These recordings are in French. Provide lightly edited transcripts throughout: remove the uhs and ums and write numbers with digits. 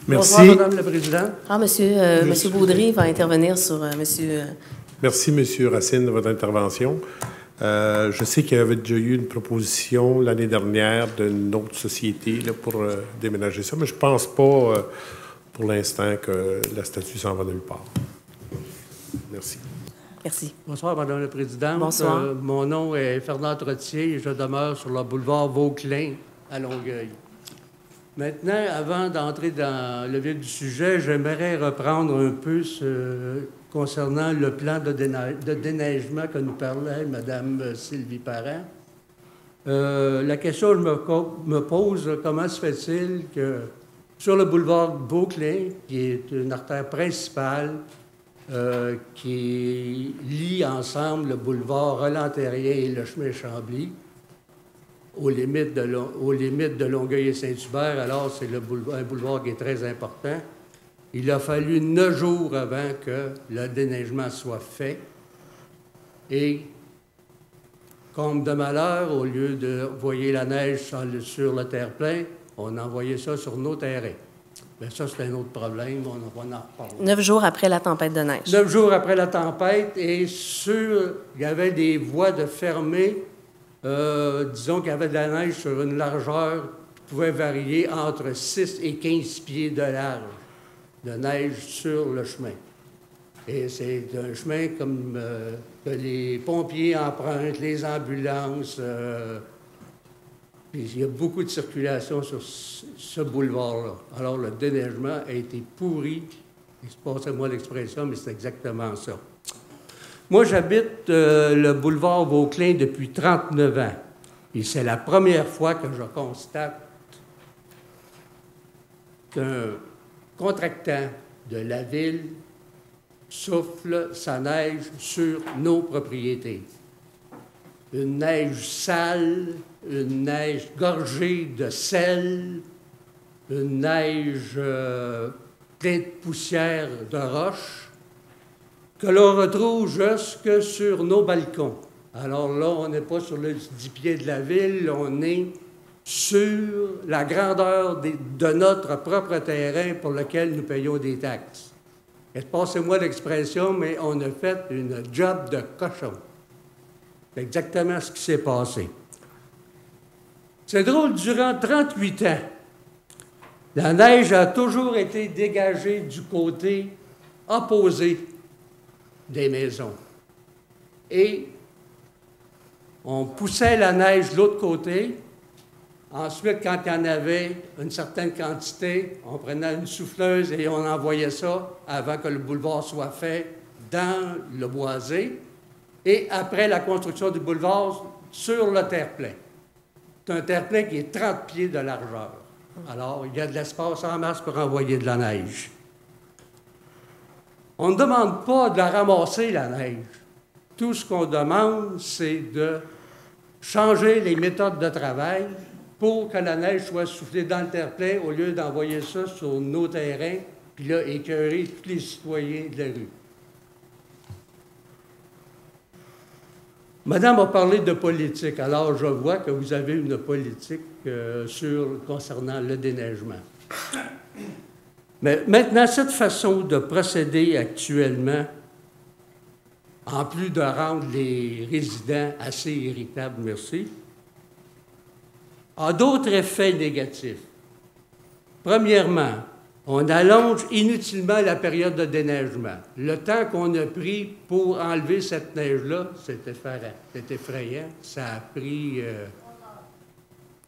Merci. Bonsoir, Madame la Présidente. Monsieur Baudry va intervenir sur Monsieur... Merci, Monsieur Racine, de votre intervention. Je sais qu'il y avait déjà eu une proposition l'année dernière d'une autre société là, pour déménager ça, mais je ne pense pas pour l'instant que la statue s'en va nulle part. Merci. Merci. Bonsoir, Madame la Présidente. Bonsoir. Mon nom est Fernand Trottier et je demeure sur le boulevard Vauclin à Longueuil. Maintenant, avant d'entrer dans le vif du sujet, j'aimerais reprendre un peu concernant le plan de déneigement que nous parlait Mme Sylvie Parent. La question que je me pose, comment se fait-il que sur le boulevard Vauclin, qui est une artère principale qui lie ensemble le boulevard Roland-Terrien et le chemin Chambly, aux limites de Longueuil et Saint-Hubert, alors c'est un boulevard qui est très important. Il a fallu 9 jours avant que le déneigement soit fait. Et, comme de malheur, au lieu de envoyer la neige sur le terre-plein, on envoyait ça sur nos terrains. Bien, ça, c'est un autre problème, on va en reparler. 9 jours après la tempête de neige. 9 jours après la tempête, et il y avait des voies de fermées. Disons qu'il y avait de la neige sur une largeur qui pouvait varier entre 6 et 15 pieds de large de neige sur le chemin. Et c'est un chemin comme que les pompiers empruntent, les ambulances. Puis il y a beaucoup de circulation sur ce boulevard-là. Alors le déneigement a été pourri. Passez-moi l'expression, mais c'est exactement ça. Moi, j'habite le boulevard Vauclin depuis 39 ans. Et c'est la première fois que je constate qu'un contractant de la ville souffle sa neige sur nos propriétés. Une neige sale, une neige gorgée de sel, une neige pleine de poussière de roche, que l'on retrouve jusque sur nos balcons. Alors là, on n'est pas sur le 10 pieds de la ville, on est sur la grandeur de notre propre terrain pour lequel nous payons des taxes. Et passez-moi l'expression, mais on a fait une job de cochon. C'est exactement ce qui s'est passé. C'est drôle, durant 38 ans, la neige a toujours été dégagée du côté opposé des maisons. Et on poussait la neige de l'autre côté. Ensuite, quand il y en avait une certaine quantité, on prenait une souffleuse et on envoyait ça avant que le boulevard soit fait dans le boisé. Et après la construction du boulevard, sur le terre-plein. C'est un terre-plein qui est 30 pieds de largeur. Alors, il y a de l'espace en masse pour envoyer de la neige. On ne demande pas de la ramasser, la neige. Tout ce qu'on demande, c'est de changer les méthodes de travail pour que la neige soit soufflée dans le terre-plein au lieu d'envoyer ça sur nos terrains, puis là, écœurer tous les citoyens de la rue. Madame a parlé de politique. Alors, je vois que vous avez une politique concernant le déneigement. Mais maintenant, cette façon de procéder actuellement, en plus de rendre les résidents assez irritables, merci, a d'autres effets négatifs. Premièrement, on allonge inutilement la période de déneigement. Le temps qu'on a pris pour enlever cette neige-là, c'est effarant, c'est effrayant. Ça a pris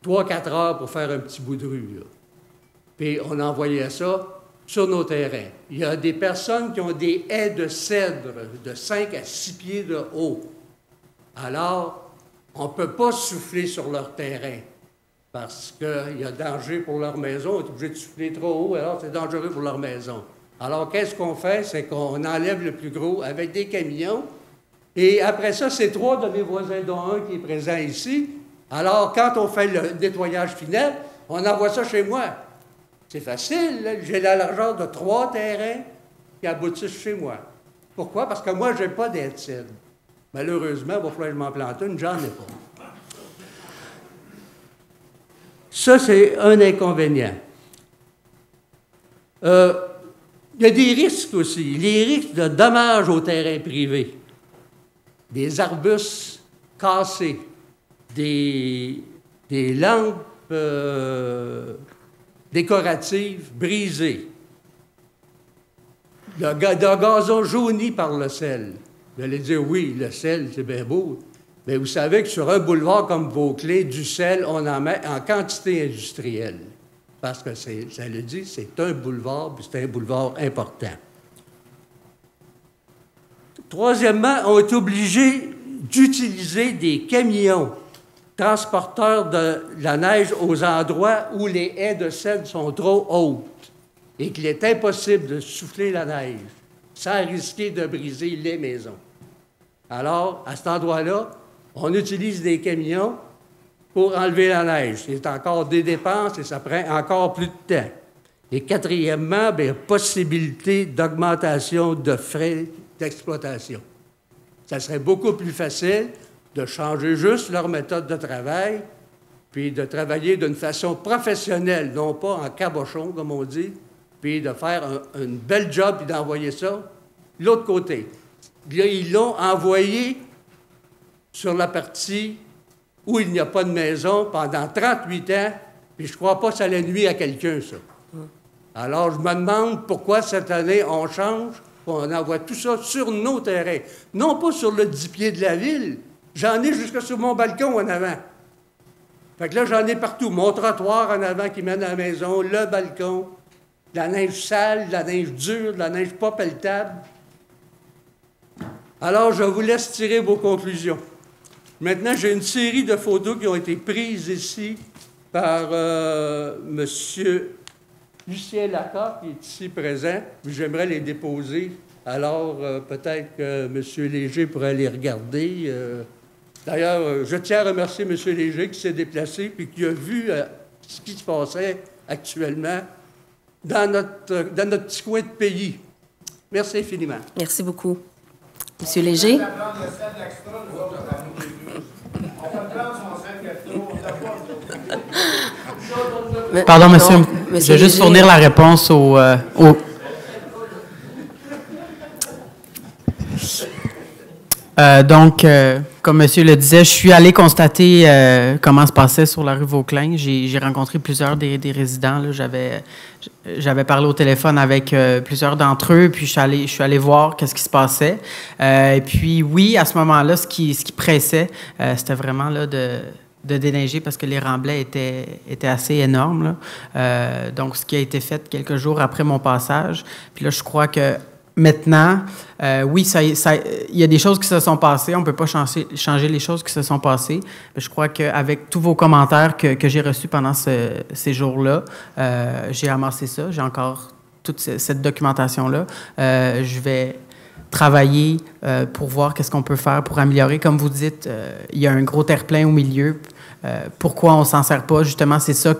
3-4 heures pour faire un petit bout de rue, là. Puis on envoyait ça sur nos terrains. Il y a des personnes qui ont des haies de cèdre de 5 à 6 pieds de haut. Alors, on ne peut pas souffler sur leur terrain parce qu'il y a danger pour leur maison. On est obligé de souffler trop haut, alors c'est dangereux pour leur maison. Alors, qu'est-ce qu'on fait? C'est qu'on enlève le plus gros avec des camions. Et après ça, c'est 3 de mes voisins, dont un qui est présent ici. Alors, quand on fait le nettoyage final, on envoie ça chez moi. C'est facile, là. J'ai la largeur de 3 terrains qui aboutissent chez moi. Pourquoi? Parce que moi, je n'ai pas d'aide cèdre. Malheureusement, il va falloir que je m'en plante une, j'en ai pas. Ça, c'est un inconvénient. Il y a des risques aussi. Les risques de dommages aux terrains privés. Des arbustes cassés, des lampes décoratives brisées, de gazon jauni par le sel. Vous allez dire, oui, le sel, c'est bien beau. Mais vous savez que sur un boulevard comme Vauclé, du sel, on en met en quantité industrielle. Parce que, ça le dit, c'est un boulevard, puis c'est un boulevard important. Troisièmement, on est obligé d'utiliser des camions transporteurs de la neige aux endroits où les haies de sel sont trop hautes et qu'il est impossible de souffler la neige sans risquer de briser les maisons. Alors, à cet endroit-là, on utilise des camions pour enlever la neige. C'est encore des dépenses et ça prend encore plus de temps. Et quatrièmement, bien, possibilité d'augmentation de frais d'exploitation. Ça serait beaucoup plus facile de changer juste leur méthode de travail, puis de travailler d'une façon professionnelle, non pas en cabochon, comme on dit, puis de faire une belle job et d'envoyer ça de l'autre côté. Là, ils l'ont envoyé sur la partie où il n'y a pas de maison pendant 38 ans, puis je ne crois pas que ça allait nuire à quelqu'un, ça. Alors, je me demande pourquoi cette année, on change, on envoie tout ça sur nos terrains. Non pas sur le 10 pieds de la ville. J'en ai jusque sur mon balcon en avant. Fait que là, j'en ai partout. Mon trottoir en avant qui mène à la maison, le balcon, de la neige sale, de la neige dure, de la neige pas pelletable. Alors, je vous laisse tirer vos conclusions. Maintenant, j'ai une série de photos qui ont été prises ici par M. Lucien Lacoste, qui est ici présent. J'aimerais les déposer. Alors, peut-être que M. Léger pourrait les regarder. D'ailleurs, je tiens à remercier M. Léger qui s'est déplacé et qui a vu ce qui se passait actuellement dans notre petit coin de pays. Merci infiniment. Merci beaucoup. M. Léger? Pardon, monsieur. Je vais juste fournir la réponse au... Donc, comme monsieur le disait, je suis allé constater comment se passait sur la rue Vauclin. J'ai rencontré plusieurs des résidents. Là. J'avais parlé au téléphone avec plusieurs d'entre eux, puis je suis allé voir qu'est-ce qui se passait. Et puis, oui, à ce moment-là, ce qui pressait, c'était vraiment là, de déneiger parce que les remblais étaient assez énormes. Là. Donc, ce qui a été fait quelques jours après mon passage. Puis là, je crois que maintenant, oui, il y a des choses qui se sont passées. On ne peut pas changer les choses qui se sont passées. Mais je crois qu'avec tous vos commentaires que j'ai reçus pendant ces jours-là, j'ai amassé ça. J'ai encore toute cette documentation-là. Je vais travailler pour voir qu'est-ce qu'on peut faire pour améliorer. Comme vous dites, il y a un gros terre-plein au milieu. Pourquoi on s'en sert pas? Justement, c'est ça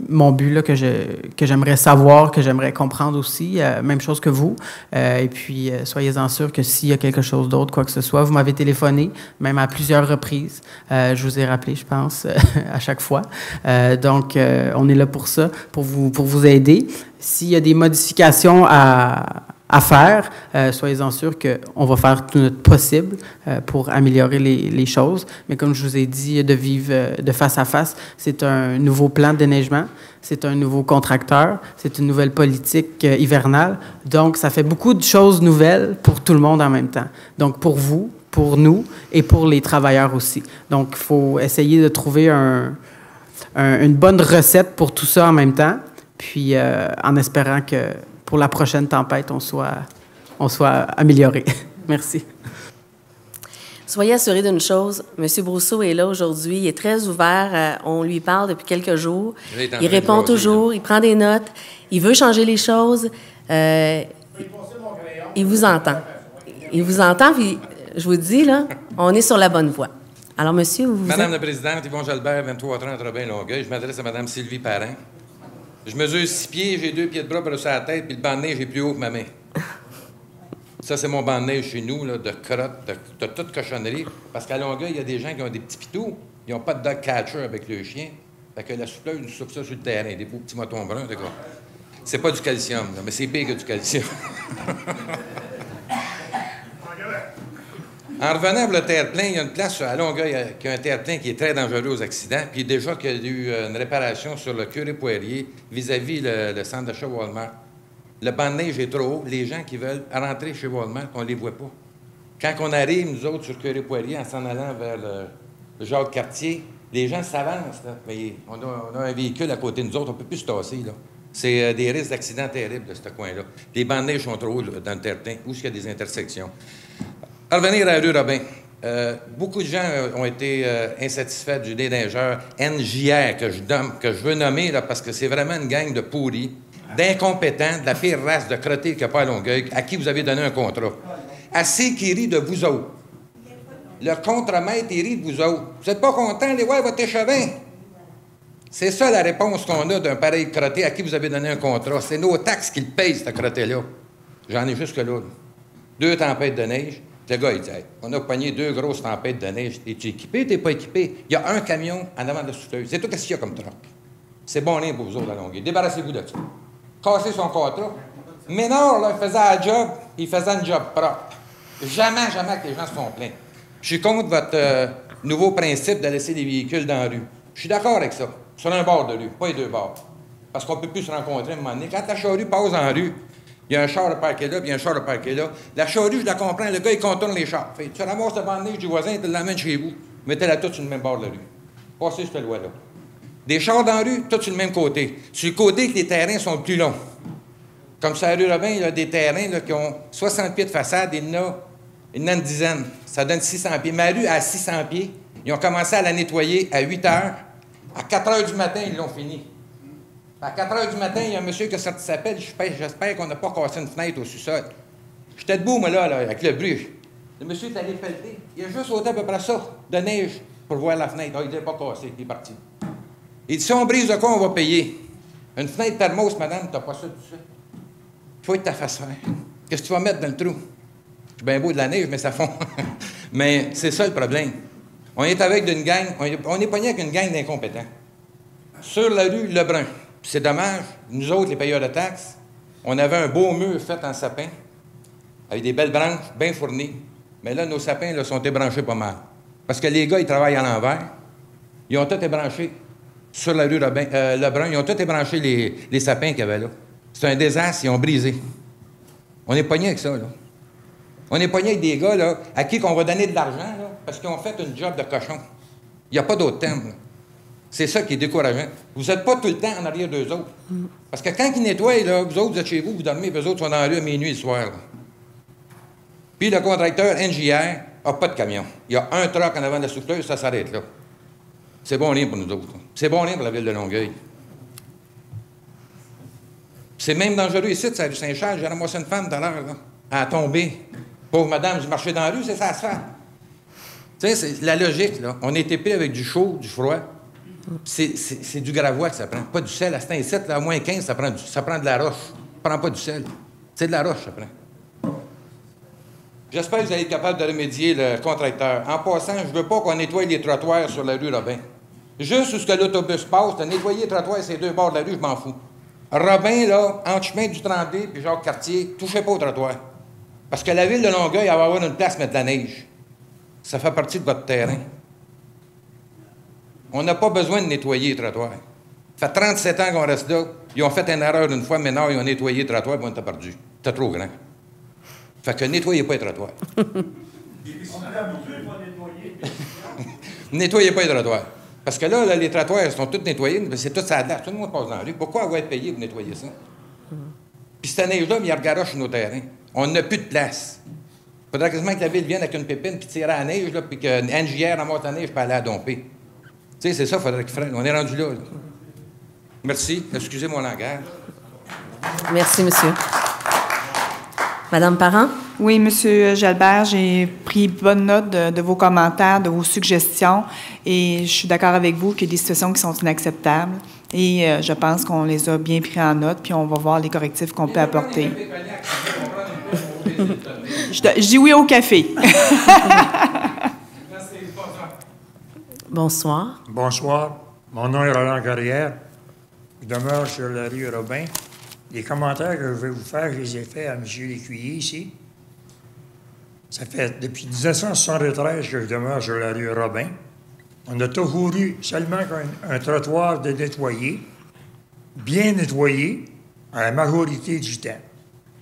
mon but, là, que j'aimerais savoir, que j'aimerais comprendre aussi. Même chose que vous. Et puis, soyez-en sûrs que s'il y a quelque chose d'autre, quoi que ce soit, vous m'avez téléphoné, même à plusieurs reprises. Je vous ai rappelé, je pense, à chaque fois. Donc, on est là pour ça, pour vous aider. S'il y a des modifications à faire, soyez-en sûrs qu'on va faire tout notre possible pour améliorer les choses. Mais comme je vous ai dit, de vivre de face à face, c'est un nouveau plan de déneigement, c'est un nouveau contracteur, c'est une nouvelle politique hivernale. Donc, ça fait beaucoup de choses nouvelles pour tout le monde en même temps. Donc, pour vous, pour nous et pour les travailleurs aussi. Donc, il faut essayer de trouver une bonne recette pour tout ça en même temps, puis en espérant que pour la prochaine tempête, on soit amélioré. Merci. Soyez assurés d'une chose, M. Brousseau est là aujourd'hui, il est très ouvert, on lui parle depuis quelques jours, il répond toujours, il prend des notes, il veut changer les choses, il vous entend. Il vous entend, puis je vous dis, là, on est sur la bonne voie. Alors, monsieur, Madame la Présidente, Yvon Jalbert, 2330 Robin-Longueuil, je m'adresse à Mme Sylvie Parent. Je mesure 6 pieds, j'ai 2 pieds de bras par-dessus la tête, puis le banc de neige est plus haut que ma main. Ça, c'est mon banc de neige chez nous, là, de crottes, de toute cochonnerie. Parce qu'à Longueuil, il y a des gens qui ont des petits pitous. Ils n'ont pas de dog catcher avec le chien. Fait que la souffleuse nous souffle ça sur le terrain, des beaux petits motons bruns, quoi. C'est pas du calcium, là, mais c'est pire que du calcium. En revenant pour le terre-plein, il y a une place à Longueuil qui a un terre-plein qui est très dangereux aux accidents, puis déjà qu'il y a eu une réparation sur le Curé-Poirier vis-à-vis le centre d'achat Walmart. Le banc de neige est trop haut. Les gens qui veulent rentrer chez Walmart, on ne les voit pas. Quand on arrive, nous autres, sur Curé-Poirier, en s'en allant vers le Jacques-Cartier, les gens s'avancent, là. Mais on a un véhicule à côté de nous autres, on ne peut plus se tasser, là. C'est des risques d'accidents terribles, de ce coin-là. Les bancs de neige sont trop hauts là, dans le terre-plein, où il y a des intersections. À revenir à la rue Robin, beaucoup de gens ont été insatisfaits du déneigeur NJR, que je veux nommer, là, parce que c'est vraiment une gang de pourris, d'incompétents, de la pire race de crottés qu'il n'y a pas à Longueuil, à qui vous avez donné un contrat. Assez qui rit de vous autres. Le contremaître, il rit de vous autres. Vous n'êtes pas contents, les ouais, votre échevin. C'est ça la réponse qu'on a d'un pareil crotté à qui vous avez donné un contrat. C'est nos taxes qui le payent, ce crotté-là. J'en ai jusque-là. 2 tempêtes de neige. Le gars, il dit, hey, on a pogné 2 grosses tempêtes de neige. Es-tu équipé? T'es pas équipé? Il y a un camion en avant de la souffleuse. C'est tout ce qu'il y a comme troc. C'est bon rien pour vous autres à Longueuil. Débarrassez-vous de ça. Cassez son contrat. Ménard, là, il faisait un job, il faisait un job propre. Jamais que les gens se font plaindre. Je suis contre votre nouveau principe de laisser les véhicules dans la rue. Je suis d'accord avec ça. Sur un bord de rue, pas les 2 bords. Parce qu'on ne peut plus se rencontrer à un moment donné. Quand la charrue passe en rue, il y a un char de parquet là, puis il y a un char de parquet là. La charrue, je la comprends, le gars, il contourne les chars. Fait, tu ramasses le banc de neige du voisin, tu l'amènes chez vous. Mettez-la toute sur le même bord de la rue. Passez cette loi-là. Des chars dans la rue, tout sur le même côté. Sur le côté que les terrains sont plus longs. Comme ça, à la rue Robin, il y a des terrains là, qui ont 60 pieds de façade, il y en a une dizaine. Ça donne 600 pieds. Ma rue, à 600 pieds, ils ont commencé à la nettoyer à 8 heures. À 4 heures du matin, ils l'ont fini. À 4 heures du matin, il y a un monsieur qui a sorti sa pelle. J'espère qu'on n'a pas cassé une fenêtre au sous-sol. J'étais debout, moi, là, avec le bruit. Le monsieur est allé pelleter. Il a juste sauté à peu près ça, de neige, pour voir la fenêtre. Ah, il n'est pas cassé, il est parti. Il dit, si on brise de quoi, on va payer. Une fenêtre thermos, madame, t'as pas ça tout de suite. Il faut que tu fasses faire. Qu'est-ce que tu vas mettre dans le trou? C'est bien beau de la neige, mais ça fond. Mais c'est ça le problème. On est avec une gang, on est pogné avec une gang d'incompétents. Sur la rue Lebrun. C'est dommage, nous autres, les payeurs de taxes, on avait un beau mur fait en sapin, avec des belles branches bien fournies. Mais là, nos sapins là, sont ébranchés pas mal. Parce que les gars, ils travaillent à l'envers. Ils ont tous ébranché sur la rue Lebrun. Ils ont tous ébranché les sapins qu'il y avait là. C'est un désastre, ils ont brisé. On est pogné avec ça, là. On est pogné avec des gars, là, à qui on va donner de l'argent, là, parce qu'ils ont fait une job de cochon. Il n'y a pas d'autre terme, là. C'est ça qui est décourageant. Vous n'êtes pas tout le temps en arrière d'eux autres. Parce que quand ils nettoient, là, vous autres, vous êtes chez vous, vous dormez, puis eux autres sont dans la rue à minuit le soir. Là. Puis le contracteur NJR n'a pas de camion. Il y a un truck en avant de la souffleuse, ça s'arrête là. C'est bon rien pour nous autres. C'est bon rien pour la ville de Longueuil. C'est même dangereux ici, c'est la rue Saint-Charles. J'ai ramassé une femme tout à l'heure, là. Elle a tombé. Pauvre madame, je marchais dans la rue, c'est ça à se faire. Tu sais, c'est la logique, là. On est épais avec du chaud, du froid. C'est du gravois que ça prend. Pas du sel. À cet ici, là, à moins 15, ça prend de la roche. Ça prend pas du sel. C'est de la roche, ça prend. J'espère que vous allez être capable de remédier le contracteur. En passant, je veux pas qu'on nettoie les trottoirs sur la rue Robin. Juste où ce que l'autobus passe, de nettoyer les trottoirs sur les 2 bords de la rue, je m'en fous. Robin, là, entre chemin du 32 puis Jacques-Cartier, touchez pas au trottoir. Parce que la ville de Longueuil, elle va avoir une place mettre de la neige. Ça fait partie de votre terrain. On n'a pas besoin de nettoyer les trottoirs. Ça fait 37 ans qu'on reste là. Ils ont fait une erreur une fois, maintenant ils ont nettoyé les trottoirs et on t'a perdu. C'était trop grand. Fait que nettoyez pas les trottoirs. Nettoyez pas les trottoirs. Parce que là, les trottoirs sont tous nettoyés, c'est tout ça à l'air. Tout le monde passe dans la rue. Pourquoi on va être payé pour nettoyer ça? Puis cette neige-là, il y a le garage sur nos terrains. On n'a plus de place. Il faudrait quasiment que la ville vienne avec une pépine puis tirer à la neige, là, puis qu'une NJR ramasse la neige puis aller la domper. Tu sais, c'est ça qu'il faudrait qu'il fasse. On est rendu là. Merci. Excusez mon langage. Merci, monsieur. Madame Parent? Oui, monsieur Jalbert, j'ai pris bonne note de vos commentaires, de vos suggestions, et je suis d'accord avec vous qu'il y a des situations qui sont inacceptables, et je pense qu'on les a bien pris en note, puis on va voir les correctifs qu'on peut apporter. Je dis oui au café. Bonsoir. Bonsoir. Mon nom est Roland Carrière. Je demeure sur la rue Robin. les commentaires que je vais vous faire, je les ai faits à M. Lécuyer ici. Ça fait depuis 1973 que je demeure sur la rue Robin. On a toujours eu seulement un trottoir de nettoyer, bien nettoyé, à la majorité du temps.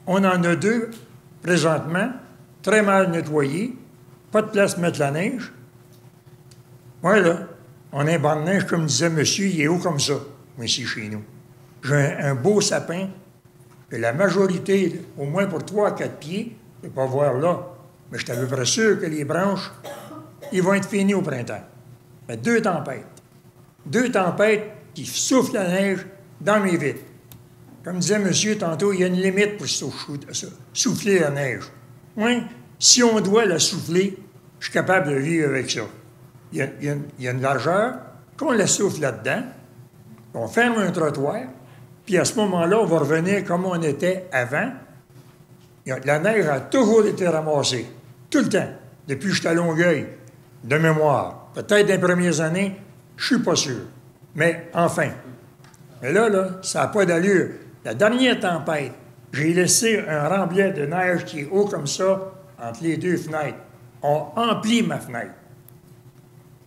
On en a 2, présentement, très mal nettoyés, pas de place pour mettre la neige. Moi, là, on a un banc de neige, comme disait monsieur, il est haut comme ça, moi, ici, chez nous. J'ai un beau sapin, que la majorité, au moins pour 3 à 4 pieds, je ne peux pas voir là, mais je suis à peu près sûr que les branches, ils vont être finis au printemps. Mais 2 tempêtes. 2 tempêtes qui soufflent la neige dans mes vitres. Comme disait monsieur tantôt, il y a une limite pour souffler la neige. Oui, si on doit la souffler, je suis capable de vivre avec ça. Il y a une largeur, qu'on la souffle là-dedans, on ferme un trottoir, puis à ce moment-là, on va revenir comme on était avant. La neige a toujours été ramassée, tout le temps, depuis que je suis à Longueuil, de mémoire. Peut-être dans les premières années, je ne suis pas sûr. Mais enfin. Mais là, ça n'a pas d'allure. La dernière tempête, j'ai laissé un remblai de neige qui est haut comme ça, entre les 2 fenêtres. On emplit ma fenêtre.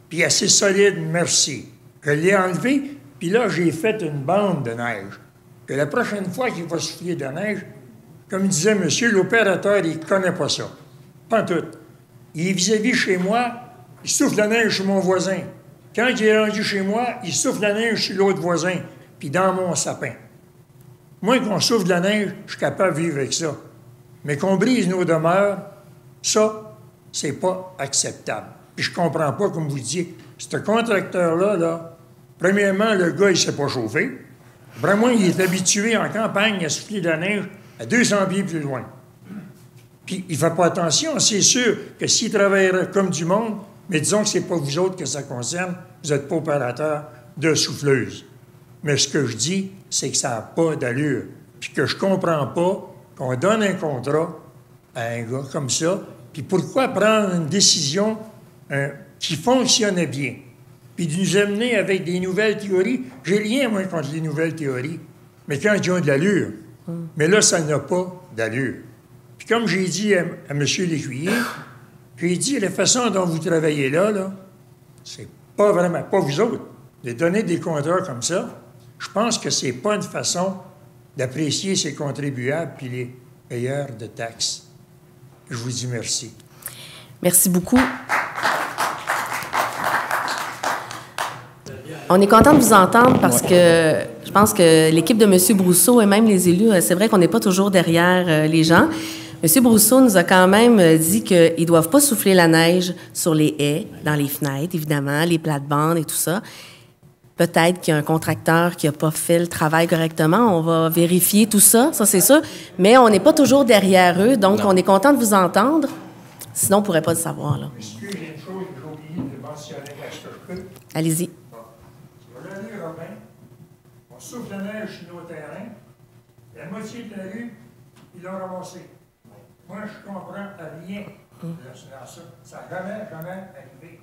Puis assez solide, merci. Je l'ai enlevé, puis là, j'ai fait une bande de neige. Que la prochaine fois qu'il va souffler de la neige, comme disait monsieur, l'opérateur, il ne connaît pas ça. Pas tout. Il est vis-à-vis chez moi, il souffle la neige sur mon voisin. Quand il est rendu chez moi, il souffle la neige sur l'autre voisin, puis dans mon sapin. Moi, qu'on souffle de la neige, je suis capable de vivre avec ça. Mais qu'on brise nos demeures, ça, c'est pas acceptable. Puis je comprends pas, comme vous disiez, ce contracteur-là, là, premièrement, le gars, il ne s'est pas chauffé. Vraiment, il est habitué en campagne à souffler de la neige à 200 pieds plus loin. Puis il ne fait pas attention. C'est sûr que s'il travaillerait comme du monde, mais disons que ce n'est pas vous autres que ça concerne, vous n'êtes pas opérateur de souffleuse. Mais ce que je dis, c'est que ça n'a pas d'allure. Puis que je ne comprends pas qu'on donne un contrat à un gars comme ça. Puis pourquoi prendre une décision qui fonctionnait bien? Puis de nous amener avec des nouvelles théories. J'ai rien, moi, contre les nouvelles théories. Mais quand ils ont de l'allure. Mais là, ça n'a pas d'allure. Puis comme j'ai dit à M. Lécuyer, j'ai dit, la façon dont vous travaillez là, c'est pas vraiment, pas vous autres, de donner des contrats comme ça. Je pense que c'est pas une façon d'apprécier ces contribuables puis les payeurs de taxes. Je vous dis merci. Merci beaucoup. On est content de vous entendre parce que je pense que l'équipe de M. Brousseau et même les élus, c'est vrai qu'on n'est pas toujours derrière les gens. M. Brousseau nous a quand même dit qu'ils ne doivent pas souffler la neige sur les haies, dans les fenêtres, évidemment, les plates-bandes et tout ça. Peut-être qu'il y a un contracteur qui n'a pas fait le travail correctement. On va vérifier tout ça, ça c'est sûr. Mais on n'est pas toujours derrière eux, donc on est content de vous entendre. Sinon, on ne pourrait pas le savoir. Là. Excusez, il y a une chose que j'ai oublié de mentionner, est-ce que je peux? Allez-y. Sur la rue Robin, on souffle la neige sur nos terrains. La moitié de la rue, ils l'ont ramassé. Moi, je comprends rien de ça. Ça n'a jamais arrivé.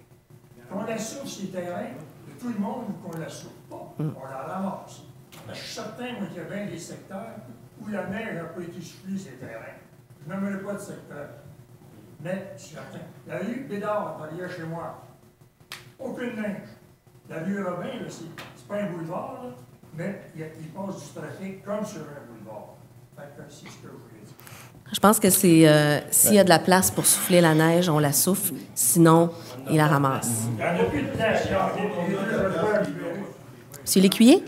Qu'on la souffle ces terrains, de tout le monde ou qu'on la souffle pas, on la ramasse. Je suis certain, moi, qu'il y a bien des secteurs où la neige n'a pas été soufflée ces terrains. Je n'aimerais pas de secteur. Mais, je suis certain. La rue Bédard, derrière chez moi, aucune neige. La rue Robin, c'est pas un boulevard, là, mais il passe du trafic comme sur un boulevard. Fait que c'est ce que je voulais dire. Je pense que c'est s'il y a de la place pour souffler la neige, on la souffle. Sinon, il la ramasse. Il n'y en a plus de place. Monsieur Lécuyer?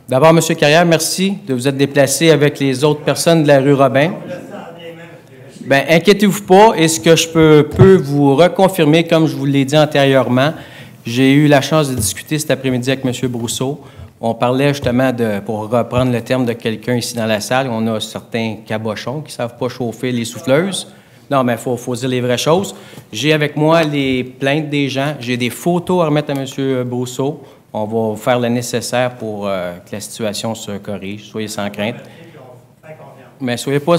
D'abord, M. Carrière, merci de vous être déplacé avec les autres personnes de la rue Robin. Bien, inquiétez-vous pas. Et ce que je peux vous reconfirmer, comme je vous l'ai dit antérieurement, j'ai eu la chance de discuter cet après-midi avec M. Brousseau. On parlait justement pour reprendre le terme de quelqu'un ici dans la salle, on a certains cabochons qui ne savent pas chauffer les souffleuses. Non, mais il faut dire les vraies choses. J'ai avec moi les plaintes des gens. J'ai des photos à remettre à M. Brousseau. On va faire le nécessaire pour que la situation se corrige. Soyez sans crainte. Mais soyez pas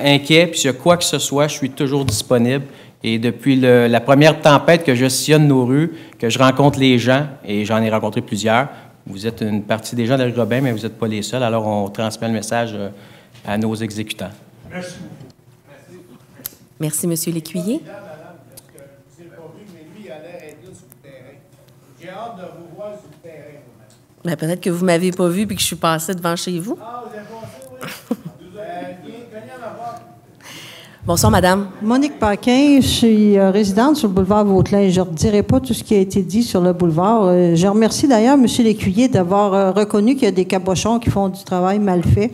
inquiets. Puis s'il y a quoi que ce soit, je suis toujours disponible. Et depuis la première tempête que je sillonne nos rues, que je rencontre les gens, et j'en ai rencontré plusieurs, Vous êtes une partie des gens de la rue Robin, mais vous n'êtes pas les seuls. Alors, on transmet le message à nos exécutants. Merci. Merci, M. Lécuyer. J'ai hâte de vous voir sur le terrain. Ben, peut-être que vous ne m'avez pas vu puis que je suis passée devant chez vous. Ah, vous avez passé, oui. Bonsoir, madame. Monique Paquin, je suis résidente sur le boulevard Vauclin. Je ne redirai pas tout ce qui a été dit sur le boulevard. Je remercie d'ailleurs M. Lécuyer d'avoir reconnu qu'il y a des cabochons qui font du travail mal fait.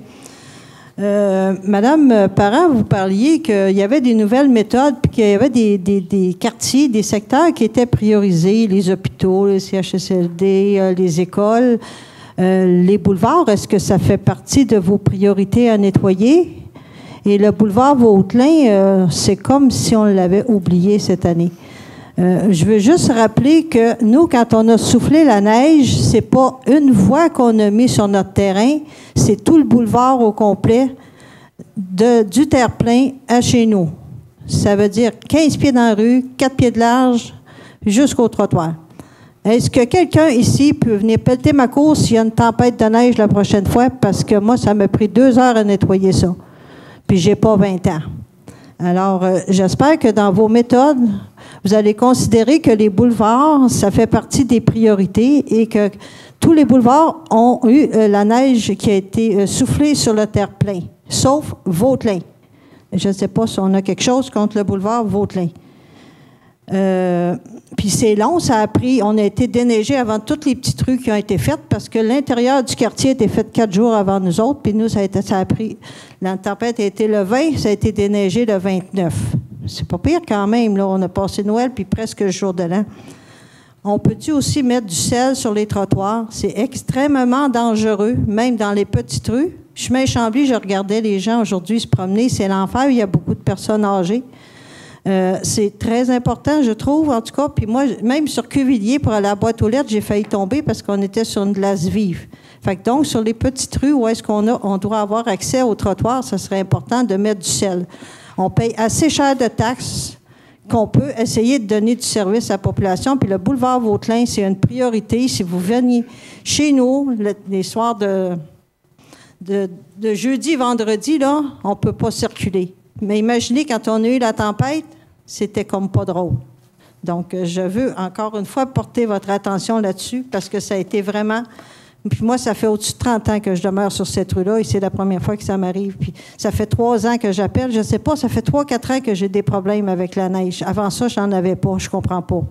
Madame Parent, vous parliez qu'il y avait des nouvelles méthodes puis qu'il y avait des quartiers, des secteurs qui étaient priorisés, les hôpitaux, les CHSLD, les écoles, les boulevards. Est-ce que ça fait partie de vos priorités à nettoyer? Et le boulevard Vauclin, c'est comme si on l'avait oublié cette année. Je veux juste rappeler que nous, quand on a soufflé la neige, c'est pas une voie qu'on a mis sur notre terrain, c'est tout le boulevard au complet, du terre-plein à chez nous. Ça veut dire 15 pieds dans la rue, 4 pieds de large, jusqu'au trottoir. Est-ce que quelqu'un ici peut venir pelleter ma cour s'il y a une tempête de neige la prochaine fois? Parce que moi, ça m'a pris 2 heures à nettoyer ça. Puis j'ai pas 20 ans. Alors, j'espère que dans vos méthodes, vous allez considérer que les boulevards, ça fait partie des priorités et que tous les boulevards ont eu la neige qui a été soufflée sur le terre-plein, sauf Vauclin. Je ne sais pas si on a quelque chose contre le boulevard Vauclin. Puis c'est long, ça a pris, on a été déneigé avant toutes les petites rues qui ont été faites parce que l'intérieur du quartier a été fait 4 jours avant nous autres, puis nous, ça a pris, la tempête a été le 20, ça a été déneigé le 29. C'est pas pire quand même, là, on a passé Noël puis presque le jour de l'an. On peut-tu aussi mettre du sel sur les trottoirs? C'est extrêmement dangereux, même dans les petites rues. Chemin Chambly, je regardais les gens aujourd'hui se promener, c'est l'enfer, il y a beaucoup de personnes âgées. C'est très important, je trouve, en tout cas. Puis moi, même sur Cuvillier, pour aller à la boîte aux lettres, j'ai failli tomber parce qu'on était sur une glace vive. Fait que donc, sur les petites rues où est-ce on doit avoir accès au trottoir, ça serait important de mettre du sel. On paye assez cher de taxes qu'on peut essayer de donner du service à la population. Puis le boulevard Vauclin, c'est une priorité. Si vous veniez chez nous, les soirs de jeudi, vendredi, là, on ne peut pas circuler. Mais imaginez, quand on a eu la tempête, c'était comme pas drôle. Donc, je veux encore une fois porter votre attention là-dessus parce que ça a été vraiment... Puis moi, ça fait au-dessus de 30 ans que je demeure sur cette rue-là et c'est la première fois que ça m'arrive. Puis ça fait 3 ans que j'appelle. Je ne sais pas, ça fait 3-4 ans que j'ai des problèmes avec la neige. Avant ça, je n'en avais pas. Je ne comprends pas.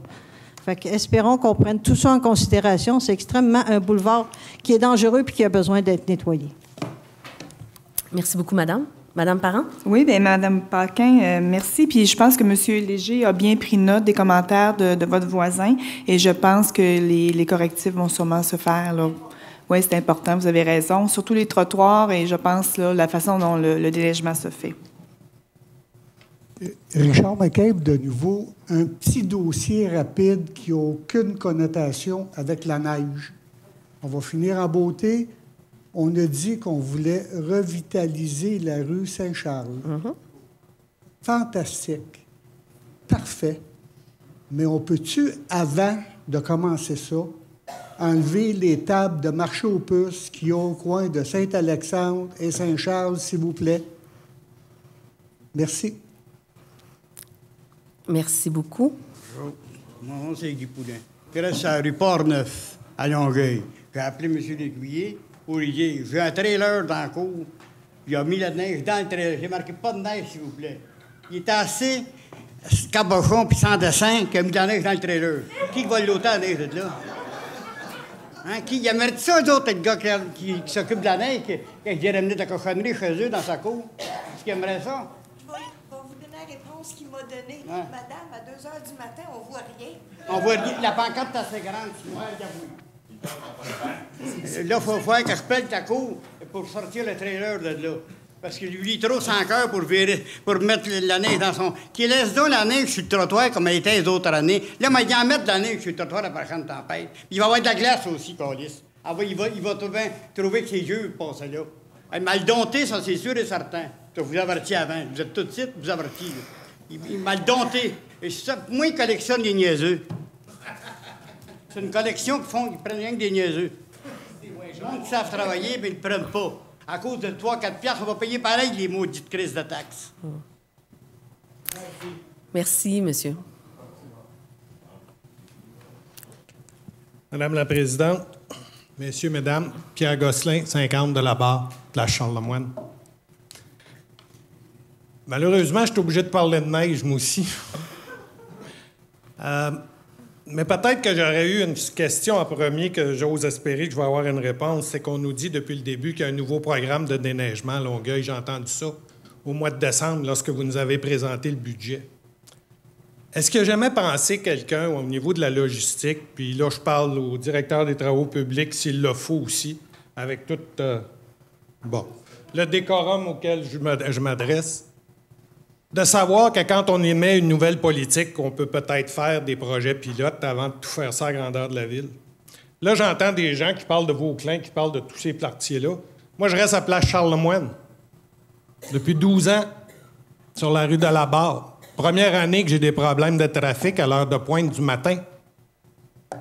Fait que espérons qu'on prenne tout ça en considération. C'est extrêmement un boulevard qui est dangereux et qui a besoin d'être nettoyé. Merci beaucoup, madame. Madame Parent? Oui, bien, Madame Paquin, merci. Puis je pense que M. Léger a bien pris note des commentaires de votre voisin et je pense que les correctifs vont sûrement se faire, là. Oui, c'est important, vous avez raison. Surtout les trottoirs et je pense, là, la façon dont le délègement se fait. Richard McCabe, de nouveau, un petit dossier rapide qui n'a aucune connotation avec la neige. On va finir en beauté. On a dit qu'on voulait revitaliser la rue Saint-Charles. Mm-hmm. Fantastique. Parfait. Mais on peut-tu, avant de commencer ça, enlever les tables de marché aux puces qu'il y a au coin de Saint-Alexandre et Saint-Charles, s'il vous plaît? Merci. Merci beaucoup. Bonjour. Mon nom, c'est Guy Poulin. Je reste à la rue Port-Neuf, à Longueuil. J'ai appelé M. Lécuyer pour lui dire, j'ai un trailer dans la cour. Il a mis la neige dans le trailer. J'ai marqué pas de neige, s'il vous plaît. Il était assez cabochon puis sans dessin qu'il a mis de la neige dans le trailer. Qui va l'autant la neige de là? Hein? Qui aimerait ça, eux autres, le gars qui s'occupe de la neige, qui j'ai ramené de la cochonnerie chez eux dans sa cour? Est-ce qu'il aimerait ça? Je vais vous donner la réponse qu'il m'a donnée. Hein? Madame, à 2 heures du matin, on voit rien. On voit rien. La pancarte est assez grande, tu vois, là, il faut faire que je pèle ta cour pour sortir le trailer de là. Parce que lui, il est trop sans cœur pour mettre la neige dans son... Qu'il laisse donc la neige sur le trottoir comme elle était les autres années. Là, il va en mettre de la neige sur le trottoir la prochaine tempête. Puis il va y avoir de la glace aussi, Calis. Ah, il va trouver que ses yeux passent là. Elle m'a le dompté, ça, c'est sûr et certain. Je vous avertis avant. Vous êtes tout de suite, vous avertis. Il m'a le dompté. Et c'est ça, moi, il collectionne des niaiseux. C'est une collection qui prennent rien que des niaiseux. Les gens qui savent travailler, mais ils ne prennent pas. À cause de 3-4 piastres, on va payer pareil les maudites crises de taxes. Merci, monsieur. Madame la Présidente, Messieurs, Mesdames, Pierre Gosselin, 50 de la barre, place Charlemagne. Malheureusement, je suis obligé de parler de neige, moi aussi. Mais peut-être que j'aurais eu une question en premier que j'ose espérer que je vais avoir une réponse. C'est qu'on nous dit depuis le début qu'il y a un nouveau programme de déneigement à Longueuil. J'ai entendu ça au mois de décembre lorsque vous nous avez présenté le budget. Est-ce que jamais pensé quelqu'un au niveau de la logistique, puis là je parle au directeur des travaux publics s'il le faut aussi, avec tout le décorum auquel je m'adresse, de savoir que quand on émet une nouvelle politique, on peut peut-être faire des projets pilotes avant de tout faire ça à grandeur de la ville. Là, j'entends des gens qui parlent de Vauclin, qui parlent de tous ces quartiers-là. Moi, je reste à place Charlemagne depuis 12 ans, sur la rue de la Barre. Première année que j'ai des problèmes de trafic à l'heure de pointe du matin,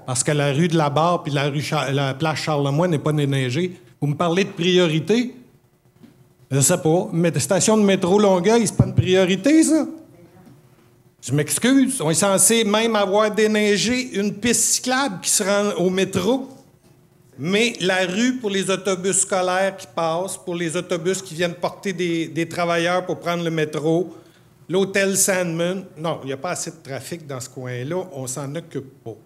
parce que la rue de la Barre puis la place Charlemagne n'est pas déneigée. Vous me parlez de priorité? Je sais pas. Mais station de métro Longueuil, c'est pas une priorité, ça? Je m'excuse. On est censé même avoir déneigé une piste cyclable qui se rend au métro. Mais la rue pour les autobus scolaires qui passent, pour les autobus qui viennent porter des travailleurs pour prendre le métro, l'hôtel Sandman, non, il n'y a pas assez de trafic dans ce coin-là, on s'en occupe pas.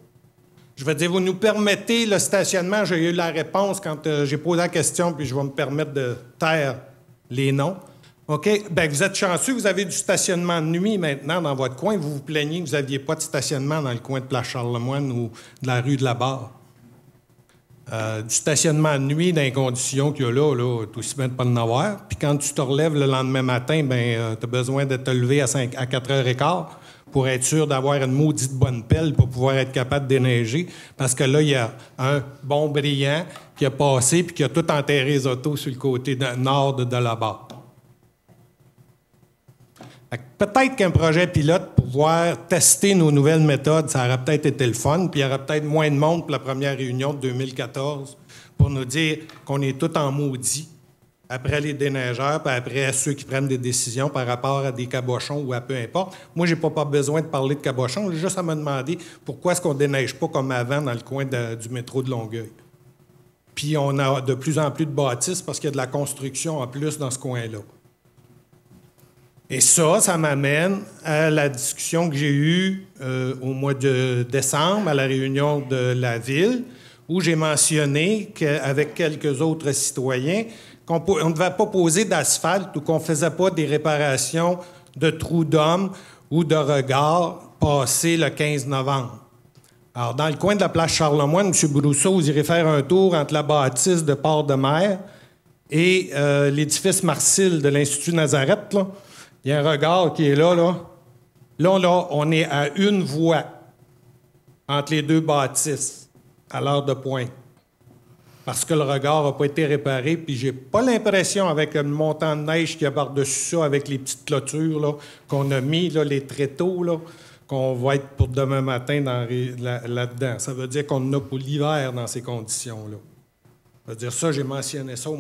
Je veux dire, vous nous permettez le stationnement, j'ai eu la réponse quand j'ai posé la question, puis je vais me permettre de taire les noms. OK? Bien, vous êtes chanceux, vous avez du stationnement de nuit maintenant dans votre coin. Vous vous plaignez que vous n'aviez pas de stationnement dans le coin de Place Charlemagne ou de la rue de la Barre. Du stationnement de nuit dans les conditions qu'il y a là, tout aussi bien de pas en avoir. Puis quand tu te relèves le lendemain matin, bien, tu as besoin de te lever à 4h15 pour être sûr d'avoir une maudite bonne pelle pour pouvoir être capable de déneiger. Parce que là, il y a un bon brillant qui a passé puis qui a tout enterré les autos sur le côté nord de la Barre. Peut-être qu'un projet pilote pour pouvoir tester nos nouvelles méthodes, ça aurait peut-être été le fun, puis il y aurait peut-être moins de monde pour la première réunion de 2014 pour nous dire qu'on est tous en maudit après les déneigeurs, puis après ceux qui prennent des décisions par rapport à des cabochons ou à peu importe. Moi, j'ai pas besoin de parler de cabochons, j'ai juste à me demander pourquoi est-ce qu'on déneige pas comme avant dans le coin du métro de Longueuil. Puis on a de plus en plus de bâtisses parce qu'il y a de la construction en plus dans ce coin-là. Et ça m'amène à la discussion que j'ai eue au mois de décembre à la réunion de la ville, où j'ai mentionné qu'avec quelques autres citoyens, qu'on ne devait pas poser d'asphalte ou qu'on ne faisait pas des réparations de trous d'hommes ou de regards passés le 15 novembre. Alors, dans le coin de la place Charlemagne, M. Brousseau, vous irez faire un tour entre la bâtisse de Port-de-Mer et l'édifice Marcille de l'Institut Nazareth, là. Il y a un regard qui est là. Là, on est à une voie entre les deux bâtisses à l'heure de pointe. Parce que le regard n'a pas été réparé, puis j'ai pas l'impression, avec le montant de neige qu'il y a par-dessus ça, avec les petites clôtures là, qu'on a mis, là, les tréteaux, là, qu'on va être pour demain matin là-dedans. Ça veut dire qu'on en a pour l'hiver dans ces conditions-là. Ça veut dire ça, j'ai mentionné ça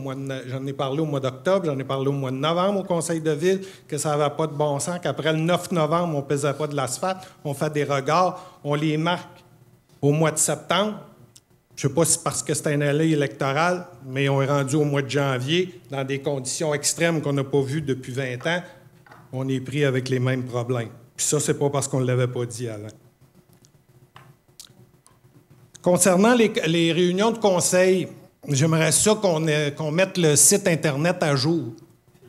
j'en ai parlé au mois d'octobre, j'en ai parlé au mois de novembre au conseil de ville, que ça n'avait pas de bon sens, qu'après le 9 novembre, on ne pesait pas de l'asphalte, on fait des regards, on les marque au mois de septembre. Je ne sais pas si c'est parce que c'est un allée électoral, mais on est rendu au mois de janvier, dans des conditions extrêmes qu'on n'a pas vues depuis 20 ans, on est pris avec les mêmes problèmes. Puis ça, c'est pas parce qu'on ne l'avait pas dit avant. Concernant les réunions de conseil, j'aimerais ça qu'on mette le site Internet à jour.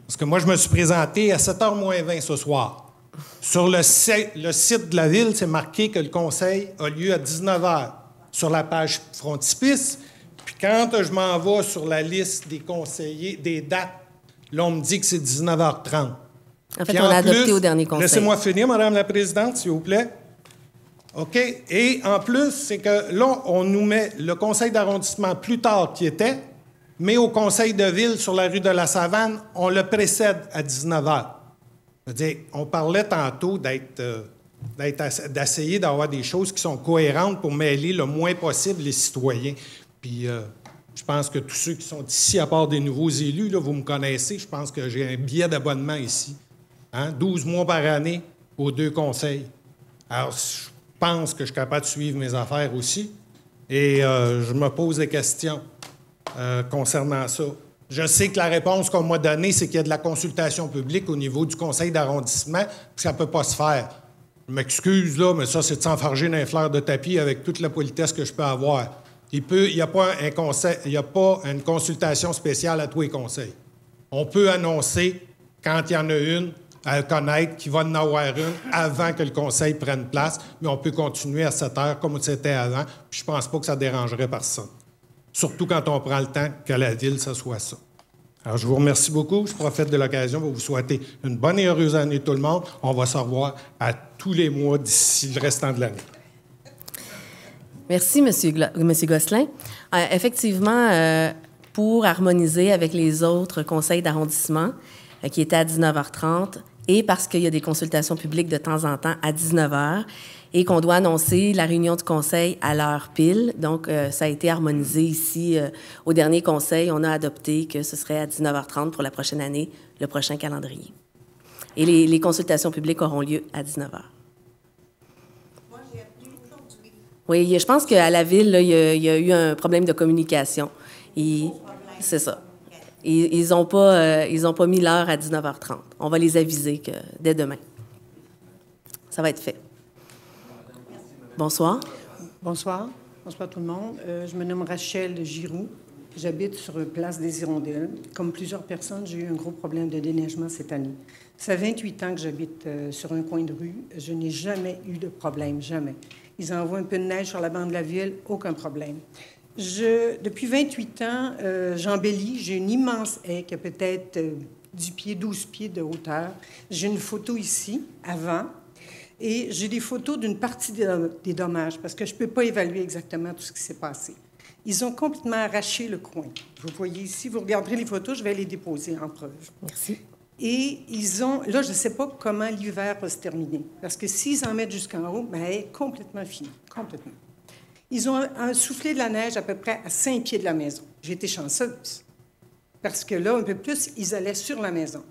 Parce que moi, je me suis présenté à 7h moins 20 ce soir. Sur le site de la ville, c'est marqué que le conseil a lieu à 19h sur la page frontispice. Puis quand je m'en vais sur la liste des conseillers, des dates, là, on me dit que c'est 19h30. En fait, on l'a adopté au dernier conseil. Laissez-moi finir, Madame la Présidente, s'il vous plaît. OK? Et en plus, c'est que là, on nous met le conseil d'arrondissement plus tard qui était, mais au conseil de ville sur la rue de la Savane, on le précède à 19h. C'est-à-dire, on parlait tantôt d'essayer d'avoir des choses qui sont cohérentes pour mêler le moins possible les citoyens. Puis Je pense que tous ceux qui sont ici, à part des nouveaux élus, là, vous me connaissez, je pense que j'ai un billet d'abonnement ici. 12 mois par année aux 2 conseils. Alors, je pense que je suis capable de suivre mes affaires aussi. Et je me pose des questions concernant ça. Je sais que la réponse qu'on m'a donnée, c'est qu'il y a de la consultation publique au niveau du conseil d'arrondissement, puis ça ne peut pas se faire. Je m'excuse, là, mais ça, c'est de s'enfarger dans les fleurs de tapis avec toute la politesse que je peux avoir. Il n'y a pas une consultation spéciale à tous les conseils. On peut annoncer, quand il y en a une, à connaître qu'il va en avoir une avant que le conseil prenne place, mais on peut continuer à 7 heures comme c'était avant, puis je ne pense pas que ça dérangerait personne. Surtout quand on prend le temps que la ville, ça soit ça. Alors, je vous remercie beaucoup. Je profite de l'occasion pour vous souhaiter une bonne et heureuse année tout le monde. On va se revoir à tous les mois d'ici le restant de l'année. Merci, M. Gosselin. Effectivement, pour harmoniser avec les autres conseils d'arrondissement, qui étaient à 19h30, et parce qu'il y a des consultations publiques de temps en temps à 19h, et qu'on doit annoncer la réunion du conseil à l'heure pile. Donc, ça a été harmonisé ici. Au dernier conseil, on a adopté que ce serait à 19h30 pour la prochaine année, le prochain calendrier. Et les consultations publiques auront lieu à 19h. Moi, j'ai appelé aujourd'hui. Oui, je pense qu'à la ville, là, il y a eu un problème de communication. C'est ça. Ils n'ont pas mis l'heure à 19h30. On va les aviser que dès demain. Ça va être fait. Bonsoir. Bonsoir. Bonsoir tout le monde. Je me nomme Rachel Giroux. J'habite sur Place des Hirondelles. Comme plusieurs personnes, j'ai eu un gros problème de déneigement cette année. Ça fait 28 ans que j'habite sur un coin de rue. Je n'ai jamais eu de problème, jamais. Ils envoient un peu de neige sur la bande de la ville, aucun problème. Depuis 28 ans, j'embellis. J'ai une immense haie qui a peut-être 10 pieds, 12 pieds de hauteur. J'ai une photo ici, avant. Et j'ai des photos d'une partie des dommages, parce que je ne peux pas évaluer exactement tout ce qui s'est passé. Ils ont complètement arraché le coin. Vous voyez ici, vous regarderez les photos, je vais les déposer en preuve. Merci. Et là, je ne sais pas comment l'hiver va se terminer, parce que s'ils en mettent jusqu'en haut, bien, elle est complètement finie, complètement. Ils ont soufflé de la neige à peu près à 5 pieds de la maison. J'ai été chanceuse, parce que là, un peu plus, ils allaient sur la maison.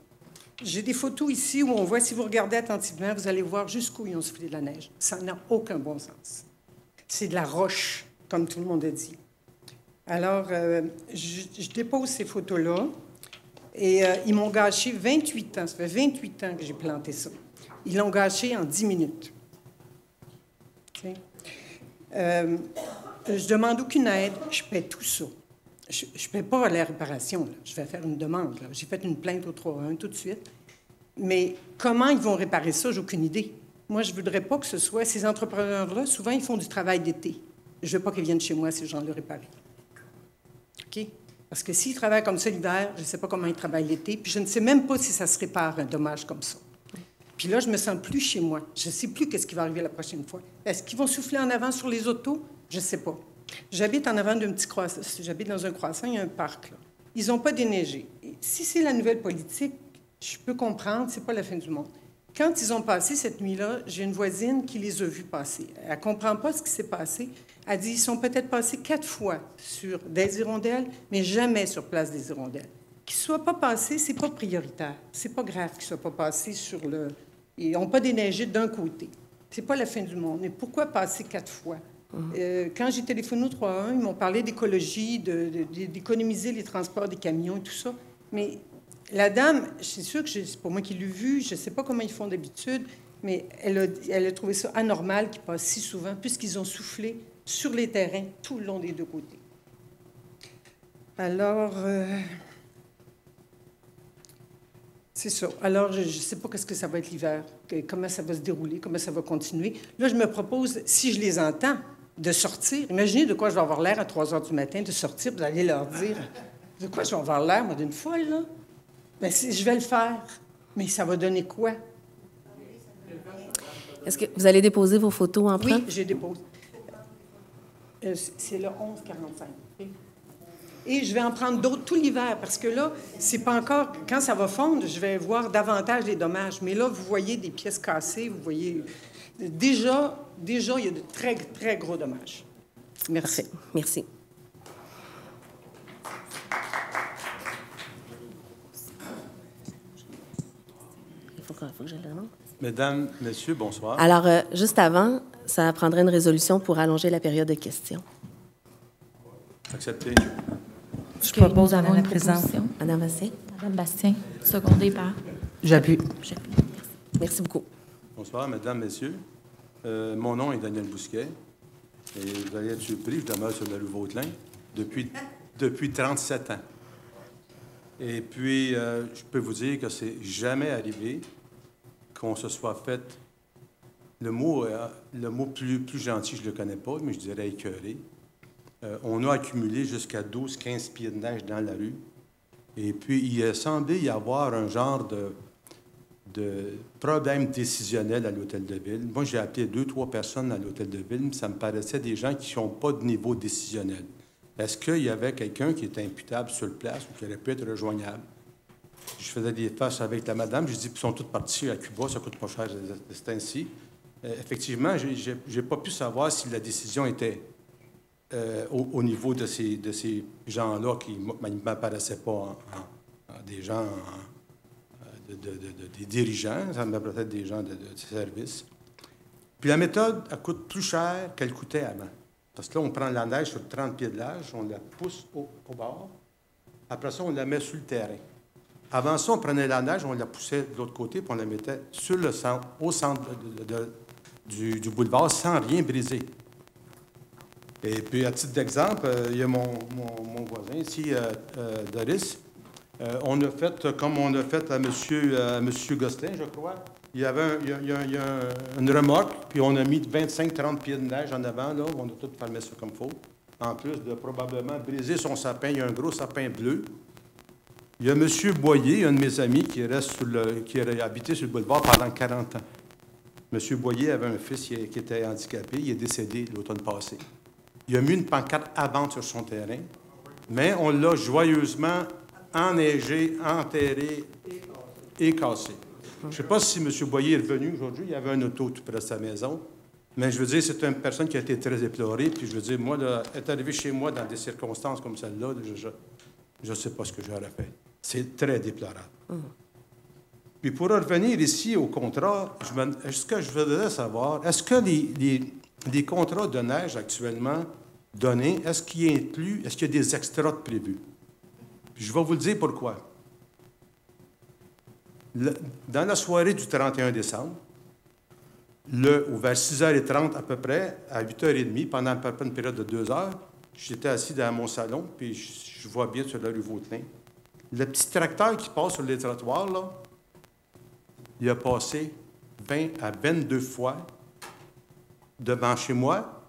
J'ai des photos ici où on voit, si vous regardez attentivement, vous allez voir jusqu'où ils ont soufflé de la neige. Ça n'a aucun bon sens. C'est de la roche, comme tout le monde a dit. Alors, je dépose ces photos-là et ils m'ont gâché 28 ans. Ça fait 28 ans que j'ai planté ça. Ils l'ont gâché en 10 minutes. Okay. Je demande aucune aide. Je paie tout ça. Je ne paie pas la réparation. Là. Je vais faire une demande. J'ai fait une plainte au 3-1 tout de suite. Mais comment ils vont réparer ça, j'ai aucune idée. Moi, je ne voudrais pas que ce soit... Ces entrepreneurs-là, souvent, ils font du travail d'été. Je ne veux pas qu'ils viennent chez moi, ces gens-là, réparer. OK? Parce que s'ils travaillent comme ça l'hiver, je ne sais pas comment ils travaillent l'été, puis je ne sais même pas si ça se répare, un dommage comme ça. Puis là, je ne me sens plus chez moi. Je ne sais plus qu'est-ce qui va arriver la prochaine fois. Est-ce qu'ils vont souffler en avant sur les autos? Je ne sais pas. J'habite en avant d'un petit croissant. J'habite dans un croissant, il y a un parc, là. Ils n'ont pas déneigé. Et si c'est la nouvelle politique, je peux comprendre, c'est pas la fin du monde. Quand ils ont passé cette nuit-là, j'ai une voisine qui les a vus passer. Elle ne comprend pas ce qui s'est passé. Elle dit, ils sont peut-être passés 4 fois sur des hirondelles, mais jamais sur Place des Hirondelles. Qu'ils ne soient pas passés, c'est pas prioritaire. C'est pas grave qu'ils ne soient pas passés sur le... Ils n'ont pas déneigé d'un côté. C'est pas la fin du monde. Mais pourquoi passer 4 fois? Quand j'ai téléphoné au 3-1, ils m'ont parlé d'écologie, d'économiser les transports des camions et tout ça. Mais la dame, c'est sûr que c'est pour moi qui l'ai vue, je ne sais pas comment ils font d'habitude, mais elle a trouvé ça anormal qu'ils passent si souvent, puisqu'ils ont soufflé sur les terrains tout le long des 2 côtés. Alors, c'est ça. Alors, je ne sais pas qu'est-ce que ça va être l'hiver, comment ça va se dérouler, comment ça va continuer. Là, je me propose, si je les entends, de sortir. Imaginez de quoi je vais avoir l'air à 3 heures du matin, de sortir, vous allez leur dire, de quoi je vais avoir l'air, moi, d'une folle, là? Bien, je vais le faire. Mais ça va donner quoi? Est-ce que vous allez déposer vos photos en preuve? Oui, je dépose. C'est le 11-45. Et je vais en prendre d'autres tout l'hiver, parce que là, c'est pas encore... Quand ça va fondre, je vais voir davantage les dommages. Mais là, vous voyez des pièces cassées, vous voyez... Déjà, il y a de très, très gros dommages. Merci. Merci. faut que je le demande. Mesdames, Messieurs, bonsoir. Alors, juste avant, ça prendrait une résolution pour allonger la période de questions. Accepté. Je propose Madame la Présidente. Madame Bastien. Madame Bastien, secondé par... J'appuie. Merci beaucoup. Bonsoir, Mesdames, Messieurs. Mon nom est Daniel Bousquet. Et vous allez être surpris, je demeure sur la rue Vautelin depuis 37 ans. Et puis, je peux vous dire que c'est jamais arrivé qu'on se soit fait... Le mot plus gentil, je ne le connais pas, mais je dirais écœuré. On a accumulé jusqu'à 12-15 pieds de neige dans la rue. Et puis, il semblait y avoir un genre de problème décisionnel à l'hôtel de ville. Moi, j'ai appelé 2-3 personnes à l'hôtel de ville, ça me paraissait des gens qui n'ont pas de niveau décisionnel. Est-ce qu'il y avait quelqu'un qui était imputable sur place ou qui aurait pu être rejoignable? Je faisais des faces avec la madame, je dis qu'ils sont tous partis à Cuba, ça coûte pas cher, c'est ainsi. Effectivement, je n'ai pas pu savoir si la décision était au niveau de ces gens-là qui ne m'apparaissaient pas des gens... des dirigeants, ça me peut-être des gens de service. Puis la méthode, elle coûte plus cher qu'elle coûtait avant. Parce que là, on prend la neige sur 30 pieds de large, on la pousse au bord. Après ça, on la met sur le terrain. Avant ça, on prenait la neige, on la poussait de l'autre côté, puis on la mettait sur le centre, au centre du boulevard, sans rien briser. Et puis, à titre d'exemple, il y a mon voisin ici, Doris. On a fait, comme on a fait à M. Gosselin, je crois, il y avait une remorque, puis on a mis 25-30 pieds de neige en avant, là, on a tout fermé ça comme il faut. En plus de probablement briser son sapin, il y a un gros sapin bleu. Il y a M. Boyer, un de mes amis, qui a habité sur le boulevard pendant 40 ans. M. Boyer avait un fils qui était handicapé, il est décédé l'automne passé. Il a mis une pancarte à vendre sur son terrain, mais on l'a joyeusement enneigé, enterré et cassé. Je ne sais pas si M. Boyer est revenu aujourd'hui. Il y avait un auto tout près de sa maison. Mais je veux dire, c'est une personne qui a été très éplorée. Puis je veux dire, moi, là, est arrivé chez moi dans des circonstances comme celle-là, je ne sais pas ce que j'aurais fait. C'est très déplorable. Puis pour revenir ici au contrat, ce que je voudrais savoir, est-ce que les contrats de neige actuellement donnés, est-ce qu'il y a des extras de prévus? Puis je vais vous le dire pourquoi. Dans la soirée du 31 décembre, vers 6h30 à peu près, à 8h30, pendant une période de 2 heures, j'étais assis dans mon salon, puis je vois bien sur la rue Vautelin. Le petit tracteur qui passe sur les trottoirs, là, il a passé 20 à 22 fois devant chez moi,